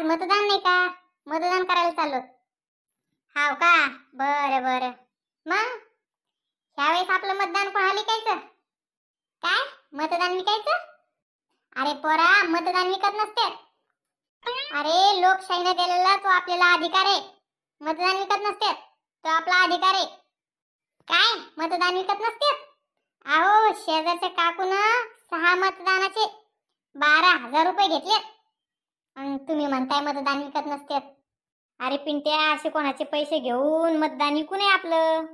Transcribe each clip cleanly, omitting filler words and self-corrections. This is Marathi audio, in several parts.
मतदान नाही का? मतदान करायला चाललो. हाव का? बरं बरं. मग ह्यावेळेस आपलं मतदान कोणाला विकायचं? काय मतदान विकायचं? अरे पोरा, मतदान विकत नसते. अरे लोकशाहीने दिलेला तो आपल्याला अधिकार आहे. मतदान विकत नसते, तो आपला अधिकार आहे. काय मतदान विकत नसते? अहो शेजारच्या काकून 6 मतदानाचे 12,000 रुपये घेतले आणि तुम्ही म्हणताय मतदान विकत नसते. अरे पिंट्या, असे कोणाचे पैसे घेऊन मतदान विकू नये आपलं.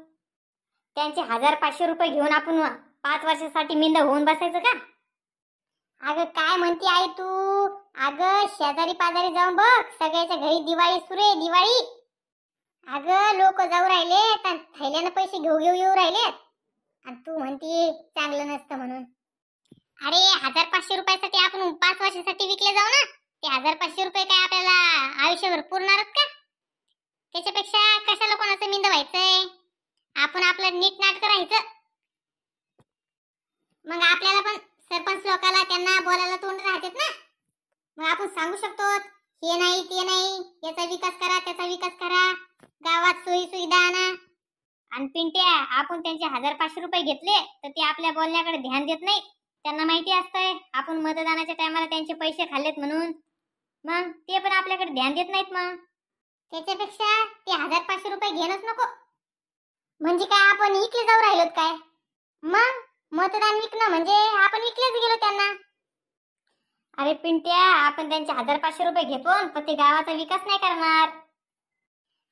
त्यांचे 1,000-500 रुपये घेऊन आपण 5 वर्षासाठी मिंद होऊन बसायचं का? अगं काय म्हणते आई तू? अगं शेजारी पाजारी जाऊन बघ, सगळ्याच्या घरी दिवाळी सुरू आहे, दिवाळी. अगं लोक जाऊ राहिले तर थैल्यानं पैसे घेऊ येऊ राहिले आणि तू म्हणते चांगलं नसतं म्हणून. अरे 1,000-500 रुपयासाठी आपण 5 वर्षासाठी विकले जाऊ ना. ते 1,000-500 रुपये काय आपल्याला आयुष्यभर पुरणारच का? त्याच्यापेक्षा कशाला कोणाचं मिंद व्हायचंय? आपण आपलं नीट नाटक राहायचं. मग आपल्याला पण सरपंच लोकाला त्यांना बोलायला तोंड राहतात ना. मग आपण सांगू शकतो हे नाही ते नाही, याचा विकास करा त्याचा विकास करा, गावात सोयी सुविधा आणा. आणि पिंट्या, आपण त्यांचे 1,000-500 रुपये घेतले तर ते आपल्या बोलण्याकडे ध्यान देत नाही. त्यांना माहिती असतंय आपण मतदानाच्या टायमाला त्यांचे पैसे खाल्लेत म्हणून. मग ते पण आपल्याकडे ध्यान देत नाहीत. मग त्याच्यापेक्षा ते 1,000-500 रुपये घेणंच नको. म्हणजे काय आपण इकडे जाऊ राहिलोत काय? मग मतदान विकणं म्हणजे आपण विकलेच गेलो त्यांना. अरे पिंट्या, आपण त्यांचे 1,000-500 रुपये घेतो पण ते गावाचा विकास नाही करणार.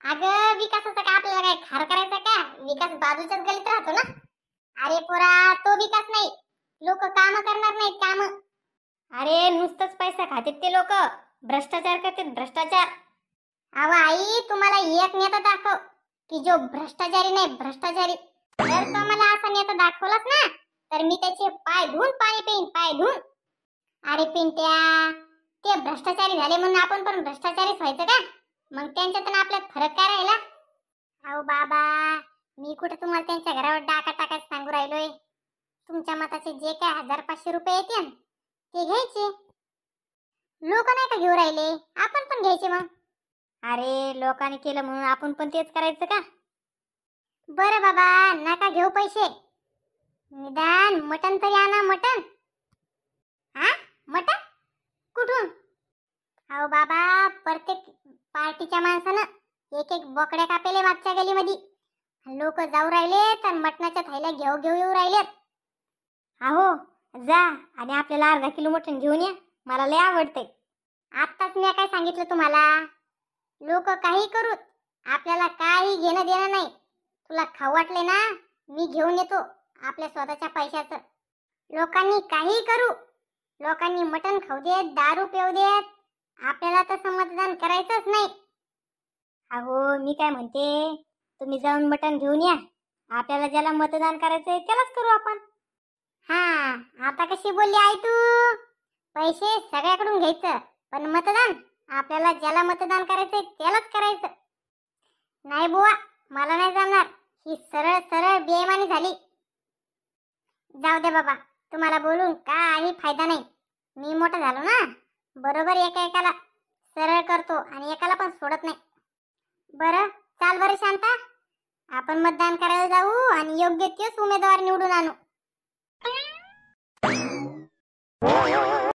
अगं विकासाचा काय आपल्याला काय खार करायचा का? विकास बाजूच्याच गलीत राहतो ना. अरे पोरा, तो विकास नाही, लोक काम करणार नाहीत काम. अरे नुसतंच पैसा खातात ते लोक, भ्रष्टाचार करतात भ्रष्टाचार. अहो आई, तुम्हाला एक नेता दाखव की जो भ्रष्टाचारी नाही, भ्रष्टाचारी. जर तो मला असा नेता दाखवलास ना तर मी त्याचे पाय धुवून पाणी पिईन, पाय धुवून. अरे पिंट्या, ते भ्रष्टाचारी झाले म्हणून आपण पण भ्रष्टाचारीच व्हायचं का? मग त्यांच्यातून आपल्यात फरक काय राहिला? अहो बाबा, मी कुठे तुम्हाला त्यांच्या घरावर डाका टाकायचं सांगू राहिलोय. तुमच्या मताचे जे काय 1,000-500 रुपये येतील ते घ्यायचे. लोक नाही का घेऊ राहिले, आपण पण घ्यायचे. मग अरे लोकांनी केलं म्हणून आपण पण तेच करायचं का? बरं बाबा, नका घेऊ पैसे. निदान मटण तरी आणा. मटण? हा मटण कुठून? अहो बाबा, प्रत्येक पार्टीच्या माणसानं एक बोकड्या कापेले मागच्या गलीमध्ये. लोक जाऊ राहिले तर मटणाच्या थैल्या घेऊ येऊ राहिलेत. अहो जा आणि आपल्याला अर्धा किलो मटण घेऊन या, मला लय आवडते. आत्ताच मी काय सांगितलं तुम्हाला, लोक काही करूत, आपल्याला काही घेणं देणं नाही. तुला खाऊ वाटले ना, मी घेऊन येतो आपल्या स्वतःच्या पैशाचं. लोकांनी काही करू, लोकांनी मटण खाऊ देत, दारू पिऊ देत, आपल्याला तसं मतदान करायचंच नाही. अहो मी काय म्हणते, तुम्ही जाऊन मटण घेऊन या, आपल्याला ज्याला मतदान करायचंय त्यालाच करू आपण. हा आता कशी बोलली आई तू? पैसे सगळ्याकडून घ्यायचं पण मतदान आपल्याला ज्याला मतदान करायचंय त्यालाच करायचं. नाही बुवा, मला नाही जमणार. ही सरळ सरळ बेईमानी झाली. जाऊ दे बाबा, तुम्हाला बोलून काही फायदा नाही. मी मोठा झालो ना, बरोबर एकाला सरळ करतो आणि एकाला पण सोडत नाही. बरं चाल बरं शांता, आपण मतदान करायला जाऊ आणि योग्य तेच उमेदवार निवडून आणू.